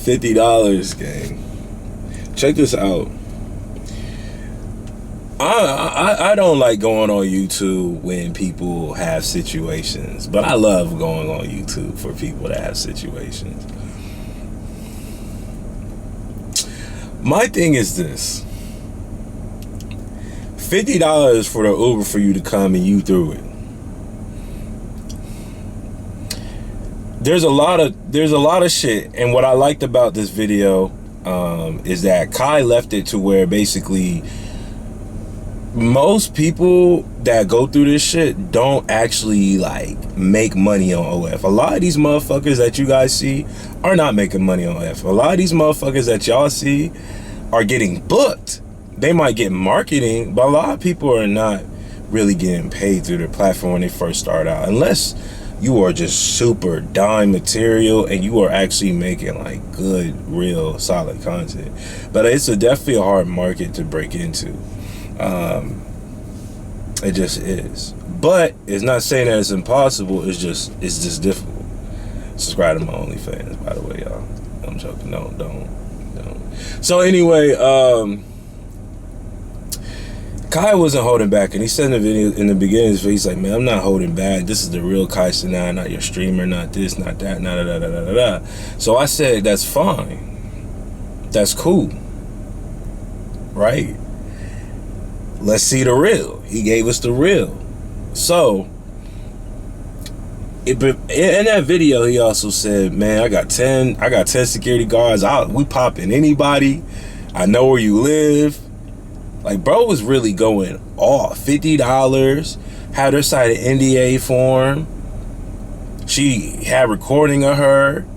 $50, gang. Check this out. I don't like going on YouTube when people have situations, but I love going on YouTube for people that have situations. My thing is this: $50 for the Uber for you to come and you threw it. There's a lot of shit, and what I liked about this video is that Kai left it to where basically most people that go through this shit don't actually like make money on OF. A lot of these motherfuckers that you guys see are not making money on OF. A lot of these motherfuckers that y'all see are getting booked. They might get marketing, but a lot of people are not really getting paid through their platform when they first start out, unless you are just super dime material and you are actually making like good, real, solid content. But it's definitely a hard market to break into. It just is. But it's not saying that it's impossible. It's just difficult. Subscribe to my OnlyFans, by the way, y'all. I'm joking. Don't. So anyway, Kai wasn't holding back, and he said in the video in the beginning, he's like, man, I'm not holding back. This is the real Kai Cenat, not your streamer, not this, not that, not da. So I said, that's fine. That's cool. Right? Let's see the real. He gave us the real. So in that video, he also said, man, I got 10 security guards. We popping anybody. I know where you live. Like, bro was really going off. $50. Had her sign an NDA form. She had recording of her.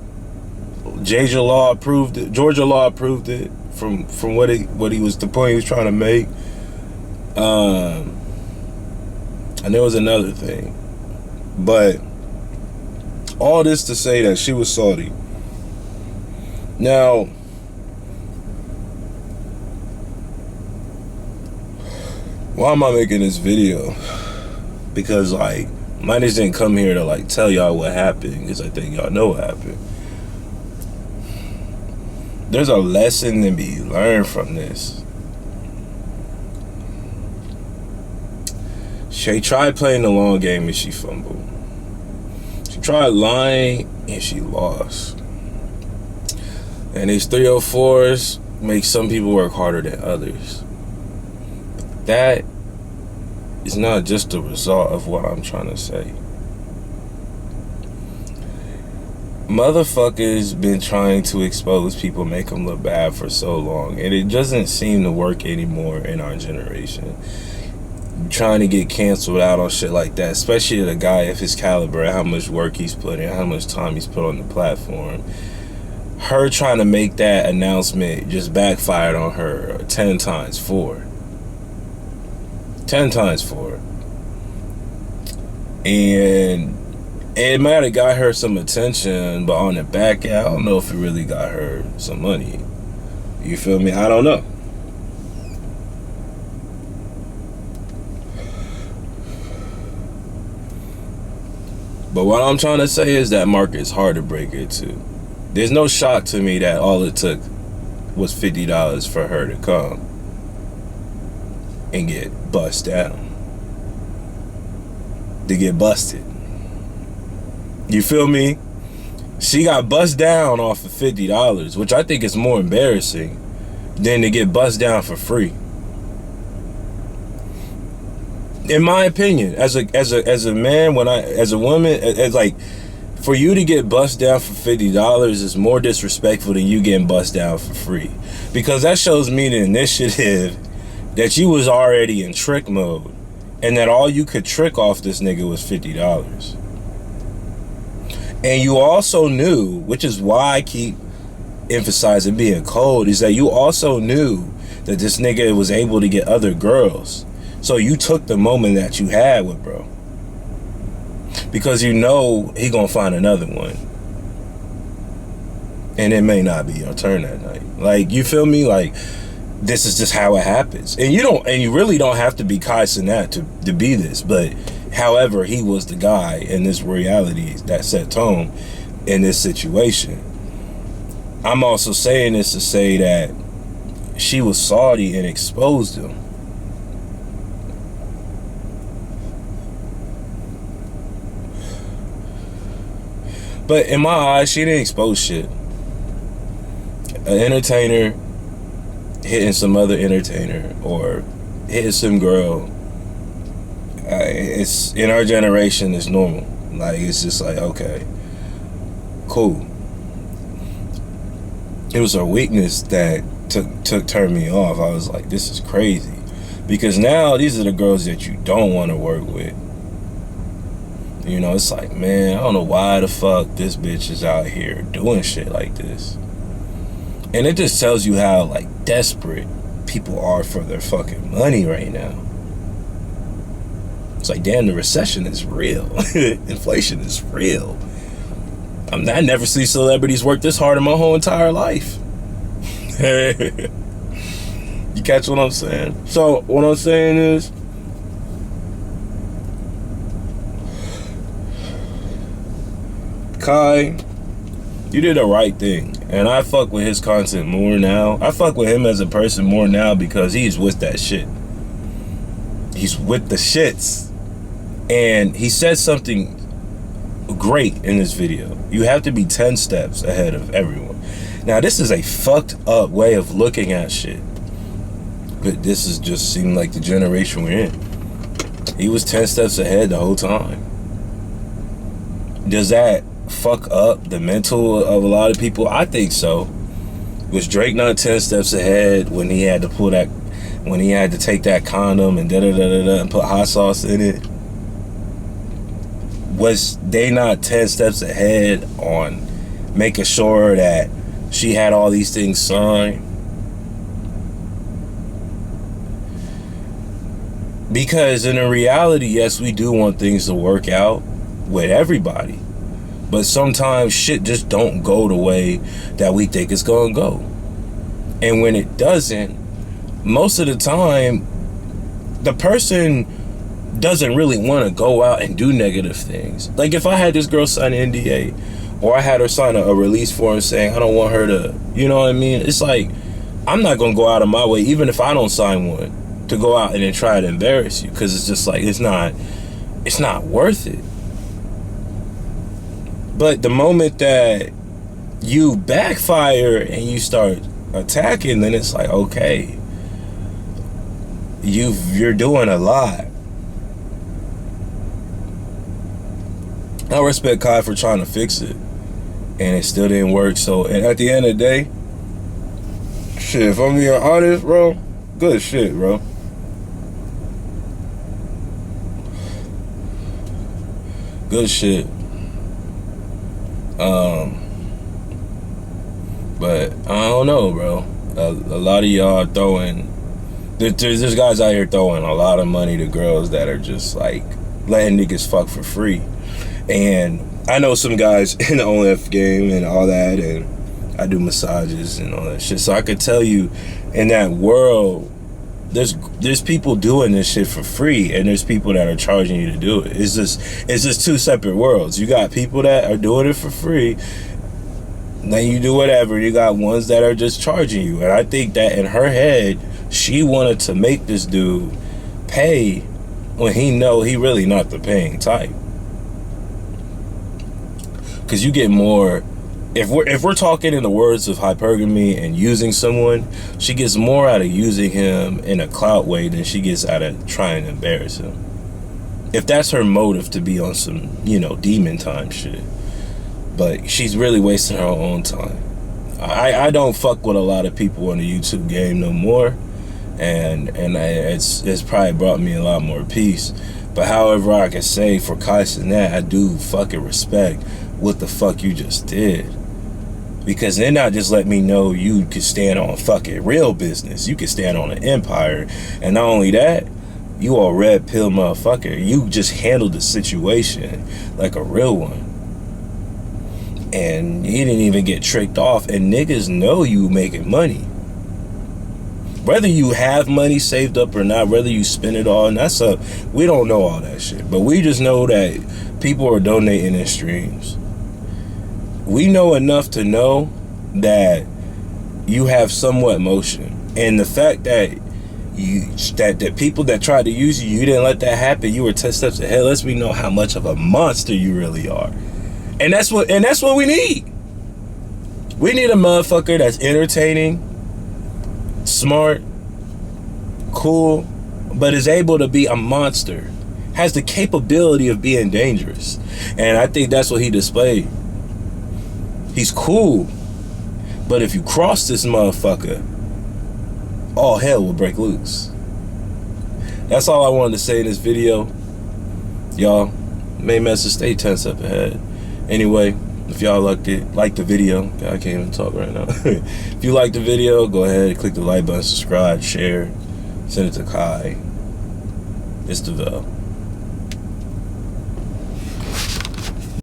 Georgia law approved it from what he was, the point he was trying to make. And there was another thing, but all this to say that she was salty. Now, why am I making this video? Because like, I just didn't come here to like tell y'all what happened, because I think y'all know what happened. There's a lesson to be learned from this. She tried playing the long game and she fumbled. She tried lying and she lost. And these 304s make some people work harder than others. That is not just the result of what I'm trying to say. Motherfuckers been trying to expose people, make them look bad for so long, and it doesn't seem to work anymore in our generation. Trying to get canceled out on shit like that, especially a guy of his caliber, how much work he's put in, how much time he's put on the platform. Her trying to make that announcement just backfired on her 10 times 4. 10 times 4. And it might have got her some attention, but on the back end, I don't know if it really got her some money. You feel me? I don't know. But what I'm trying to say is that market is hard to break into. There's no shock to me that all it took was $50 for her to come and get bust down. To get busted. You feel me? She got bust down off of $50, which I think is more embarrassing than to get bust down for free. In my opinion, as a man, as a woman, as like, for you to get bust down for $50 is more disrespectful than you getting bust down for free, because that shows me the initiative that you was already in trick mode, and that all you could trick off this nigga was $50. And you also knew, which is why I keep emphasizing being cold, is that you also knew that this nigga was able to get other girls. So you took the moment that you had with bro, because you know he gonna find another one, and it may not be your turn that night. Like, you feel me? Like, this is just how it happens. And you really don't have to be Kai Cenat to be this, but however, he was the guy in this reality that set tone in this situation. I'm also saying this to say that she was salty and exposed him. But in my eyes, she didn't expose shit. An entertainer hitting some other entertainer or hitting some girl, it's in our generation, it's normal. Like, it's just like, okay, cool. It was her weakness that turned me off. I was like, this is crazy. Because now these are the girls that you don't want to work with. You know, it's like, man, I don't know why the fuck this bitch is out here doing shit like this. And it just tells you how, like, desperate people are for their fucking money right now. It's like, damn, the recession is real. Inflation is real. I never see celebrities work this hard in my whole entire life. You catch what I'm saying? So, what I'm saying is, Kai, you did the right thing. And I fuck with his content more now. I fuck with him as a person more now because he's with that shit. He's with the shits. And he said something great in this video. You have to be 10 steps ahead of everyone. Now, this is a fucked up way of looking at shit. But this is just seemed like the generation we're in. He was 10 steps ahead the whole time. Does that fuck up the mental of a lot of people? I think so. Was Drake not 10 steps ahead when he had to pull that, when he had to take that condom and da-da-da-da-da and put hot sauce in it? Was they not 10 steps ahead on making sure that she had all these things signed? Because in a reality, yes, we do want things to work out with everybody. But sometimes shit just don't go the way that we think it's gonna go. And when it doesn't, most of the time, the person doesn't really want to go out and do negative things. Like if I had this girl sign an NDA, or I had her sign a release form saying I don't want her to, you know what I mean? It's like, I'm not gonna go out of my way, even if I don't sign one, to go out and then try to embarrass you, because it's just like, it's not worth it. But the moment that you backfire and you start attacking, then it's like, okay, you're doing a lot. I respect Kai for trying to fix it, and it still didn't work. So, and at the end of the day, shit, if I'm being honest, bro, good shit, bro. Good shit. But I don't know, bro. A lot of y'all throwing, there's guys out here throwing a lot of money to girls that are just like letting niggas fuck for free. And I know some guys in the OF game and all that, and I do massages and all that shit. So I could tell you, in that world, there's people doing this shit for free, and there's people that are charging you to do it. It's just two separate worlds. You got people that are doing it for free, then you do whatever. You got ones that are just charging you. And I think that in her head, she wanted to make this dude pay when he really not the paying type. Because you get more, if we're talking in the words of hypergamy and using someone, she gets more out of using him in a clout way than she gets out of trying to embarrass him. If that's her motive, to be on some, demon time shit. But she's really wasting her own time. I don't fuck with a lot of people in the YouTube game no more, and it's probably brought me a lot more peace. But however I can say, for Kai Cenat, I do fucking respect what the fuck you just did. Because then not just let me know you could stand on fucking real business. You could stand on an empire. And not only that, you a red pill motherfucker. You just handled the situation like a real one. And you didn't even get tricked off. And niggas know you making money. Whether you have money saved up or not, whether you spend it all, and we don't know all that shit. But we just know that people are donating in streams. We know enough to know that you have somewhat motion, and the fact that that people that tried to use you, you didn't let that happen. You were 10 steps ahead. Lets me know how much of a monster you really are, and that's what we need. We need a motherfucker that's entertaining, smart, cool, but is able to be a monster, has the capability of being dangerous, and I think that's what he displayed. He's cool, but if you cross this motherfucker, all hell will break loose. That's all I wanted to say in this video. Y'all, main message, stay 10 steps ahead. Anyway, if y'all liked the video, I can't even talk right now. If you liked the video, go ahead, click the like button, subscribe, share, send it to Kai. It's Easyvelle.